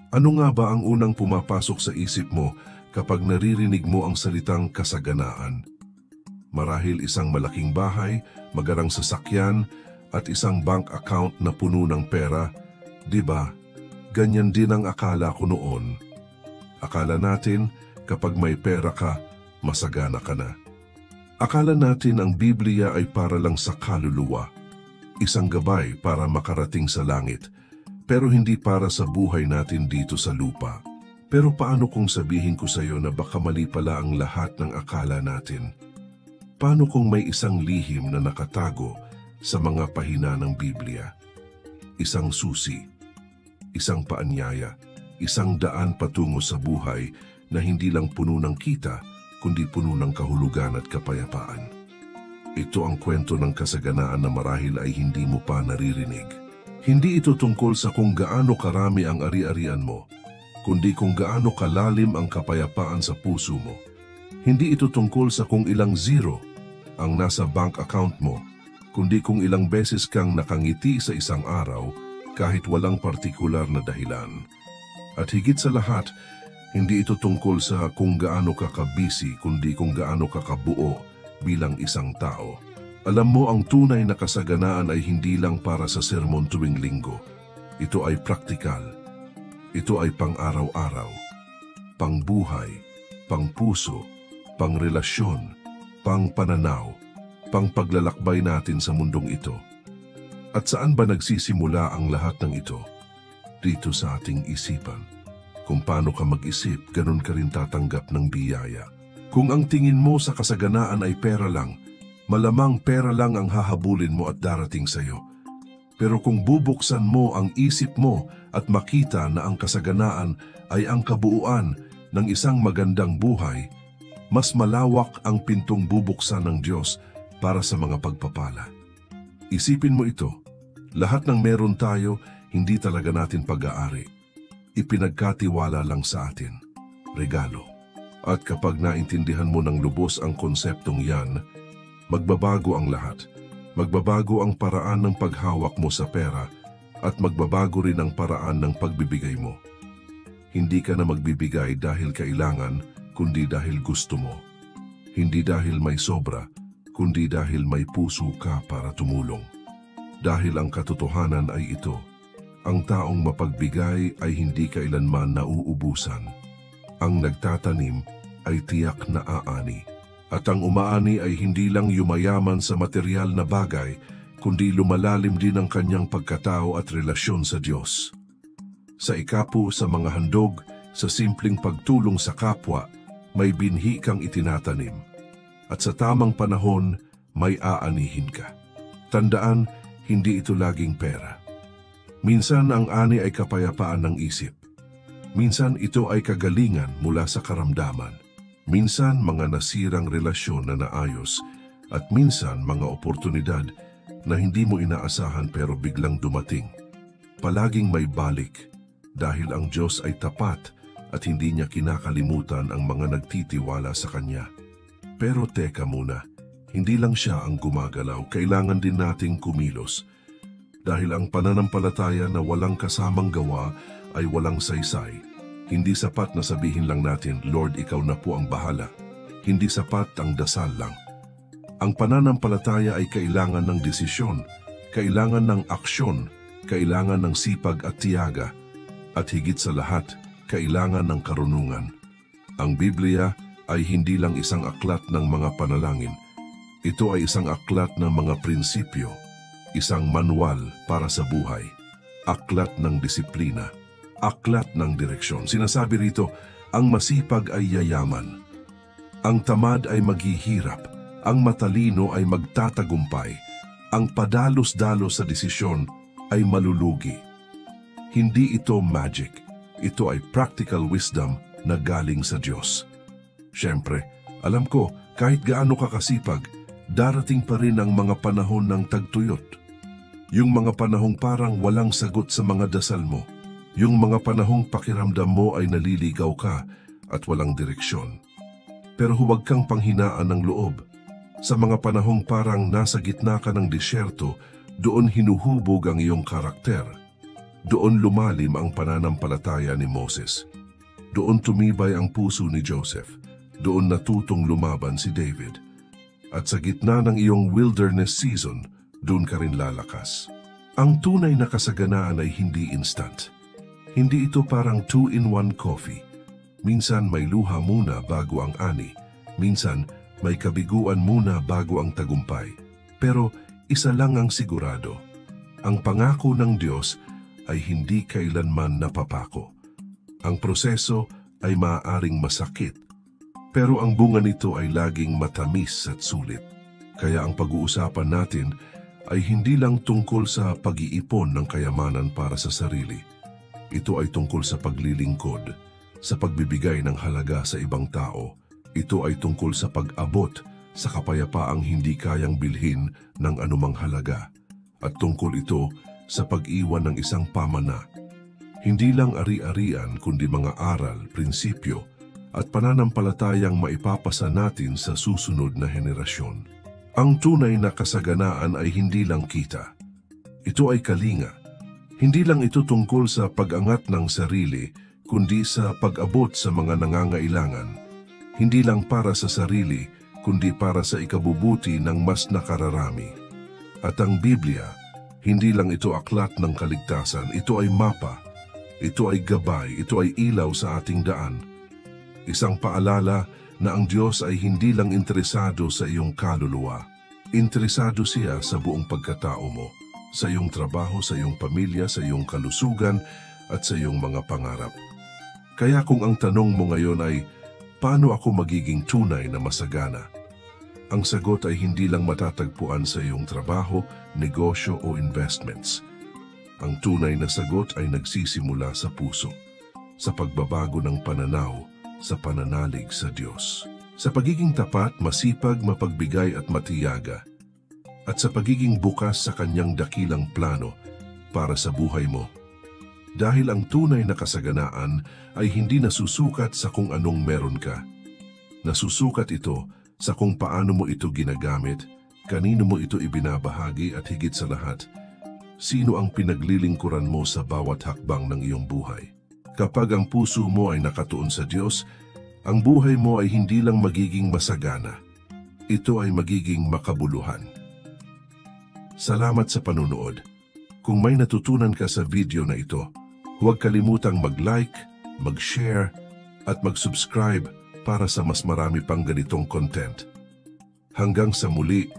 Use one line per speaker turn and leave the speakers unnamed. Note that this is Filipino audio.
Ano nga ba ang unang pumapasok sa isip mo kapag naririnig mo ang salitang kasaganaan? Marahil isang malaking bahay, magarang sasakyan, at isang bank account na puno ng pera, di ba? Ganyan din ang akala ko noon. Akala natin kapag may pera ka, masagana ka na. Akala natin ang Biblia ay para lang sa kaluluwa, isang gabay para makarating sa langit, pero hindi para sa buhay natin dito sa lupa. Pero paano kung sabihin ko sa iyo na baka mali pala ang lahat ng akala natin? Paano kung may isang lihim na nakatago sa mga pahina ng Biblia? Isang susi, isang paanyaya, isang daan patungo sa buhay na hindi lang puno ng kita, kundi puno ng kahulugan at kapayapaan. Ito ang kwento ng kasaganaan na marahil ay hindi mo pa naririnig. Hindi ito tungkol sa kung gaano karami ang ari-arian mo, kundi kung gaano kalalim ang kapayapaan sa puso mo. Hindi ito tungkol sa kung ilang zero ang nasa bank account mo, kundi kung ilang beses kang nakangiti sa isang araw kahit walang partikular na dahilan. At higit sa lahat, hindi ito tungkol sa kung gaano ka kabisi, kundi kung gaano ka kabuo bilang isang tao. Alam mo, ang tunay na kasaganaan ay hindi lang para sa sermon tuwing linggo. Ito ay praktikal. Ito ay pang-araw-araw, pang-buhay, pang-puso, pang-relasyon, pang-pananaw, pang-paglalakbay natin sa mundong ito. At saan ba nagsisimula ang lahat ng ito? Dito sa ating isipan. Kung paano ka mag-isip, ganun ka rin tatanggap ng biyaya. Kung ang tingin mo sa kasaganaan ay pera lang, malamang pera lang ang hahabulin mo at darating sa iyo. Pero kung bubuksan mo ang isip mo at makita na ang kasaganaan ay ang kabuuan ng isang magandang buhay, mas malawak ang pintong bubuksan ng Diyos para sa mga pagpapala. Isipin mo ito, lahat ng meron tayo, hindi talaga natin pag-aari. Ipinagkatiwala lang sa atin, regalo. At kapag naintindihan mo ng lubos ang konseptong yan, magbabago ang lahat. Magbabago ang paraan ng paghawak mo sa pera at magbabago rin ang paraan ng pagbibigay mo. Hindi ka na magbibigay dahil kailangan, kundi dahil gusto mo. Hindi dahil may sobra, kundi dahil may puso ka para tumulong. Dahil ang katotohanan ay ito, ang taong mapagbigay ay hindi kailanman nauubusan. Ang nagtatanim ay tiyak na aani. At ang umaani ay hindi lang yumayaman sa material na bagay, kundi lumalalim din ang kanyang pagkatao at relasyon sa Diyos. Sa ikapu, sa mga handog, sa simpleng pagtulong sa kapwa, may binhi kang itinatanim. At sa tamang panahon, may aanihin ka. Tandaan, hindi ito laging pera. Minsan ang ani ay kapayapaan ng isip. Minsan ito ay kagalingan mula sa karamdaman. Minsan mga nasirang relasyon na naayos at minsan mga oportunidad na hindi mo inaasahan pero biglang dumating. Palaging may balik dahil ang Diyos ay tapat at hindi niya kinakalimutan ang mga nagtitiwala sa Kanya. Pero teka muna, hindi lang siya ang gumagalaw, kailangan din nating kumilos. Dahil ang pananampalataya na walang kasamang gawa ay walang saysay. Hindi sapat na sabihin lang natin, Lord, ikaw na po ang bahala. Hindi sapat ang dasal lang. Ang pananampalataya ay kailangan ng desisyon, kailangan ng aksyon, kailangan ng sipag at tiyaga, at higit sa lahat, kailangan ng karunungan. Ang Biblia ay hindi lang isang aklat ng mga panalangin. Ito ay isang aklat ng mga prinsipyo, isang manual para sa buhay, aklat ng disiplina, aklat ng direksyon. Sinasabi rito, ang masipag ay yayaman. Ang tamad ay maghihirap. Ang matalino ay magtatagumpay. Ang padalos-dalos sa desisyon ay malulugi. Hindi ito magic. Ito ay practical wisdom na galing sa Diyos. Siyempre, alam ko, kahit gaano ka kasipag, darating pa rin ang mga panahon ng tagtuyot. Yung mga panahong parang walang sagot sa mga dasal mo. Yung mga panahong pakiramdam mo ay naliligaw ka at walang direksyon. Pero huwag kang panghinaan ng loob. Sa mga panahong parang nasa gitna ka ng disyerto, doon hinuhubog ang iyong karakter. Doon lumalim ang pananampalataya ni Moses. Doon tumibay ang puso ni Joseph. Doon natutong lumaban si David. At sa gitna ng iyong wilderness season, doon ka rin lalakas. Ang tunay na kasaganaan ay hindi instant. Hindi ito parang 2-in-1 coffee. Minsan may luha muna bago ang ani. Minsan may kabiguan muna bago ang tagumpay. Pero isa lang ang sigurado. Ang pangako ng Diyos ay hindi kailanman napapako. Ang proseso ay maaaring masakit, pero ang bunga nito ay laging matamis at sulit. Kaya ang pag-uusapan natin ay hindi lang tungkol sa pag-iipon ng kayamanan para sa sarili. Ito ay tungkol sa paglilingkod, sa pagbibigay ng halaga sa ibang tao. Ito ay tungkol sa pag-abot sa kapayapaang hindi kayang bilhin ng anumang halaga. At tungkol ito sa pag-iwan ng isang pamana. Hindi lang ari-arian kundi mga aral, prinsipyo at pananampalatayang maipapasa natin sa susunod na henerasyon. Ang tunay na kasaganaan ay hindi lang kita. Ito ay kalinga. Hindi lang ito tungkol sa pag-angat ng sarili kundi sa pag-abot sa mga nangangailangan. Hindi lang para sa sarili kundi para sa ikabubuti ng mas nakararami. At ang Biblia, hindi lang ito aklat ng kaligtasan, ito ay mapa, ito ay gabay, ito ay ilaw sa ating daan. Isang paalala na ang Diyos ay hindi lang interesado sa iyong kaluluwa. Interesado siya sa buong pagkatao mo, sa iyong trabaho, sa iyong pamilya, sa iyong kalusugan at sa iyong mga pangarap. Kaya kung ang tanong mo ngayon ay, paano ako magiging tunay na masagana? Ang sagot ay hindi lang matatagpuan sa iyong trabaho, negosyo o investments. Ang tunay na sagot ay nagsisimula sa puso, sa pagbabago ng pananaw, sa pananalig sa Diyos. Sa pagiging tapat, masipag, mapagbigay at matiyaga. At sa pagiging bukas sa Kanyang dakilang plano para sa buhay mo. Dahil ang tunay na kasaganaan ay hindi nasusukat sa kung anong meron ka. Nasusukat ito sa kung paano mo ito ginagamit, kanino mo ito ibinabahagi at higit sa lahat, sino ang pinaglilingkuran mo sa bawat hakbang ng iyong buhay. Kapag ang puso mo ay nakatuon sa Diyos, ang buhay mo ay hindi lang magiging masagana. Ito ay magiging makabuluhan. Salamat sa panunood. Kung may natutunan ka sa video na ito, huwag kalimutang mag-like, mag-share at mag-subscribe para sa mas marami pang ganitong content. Hanggang sa muli,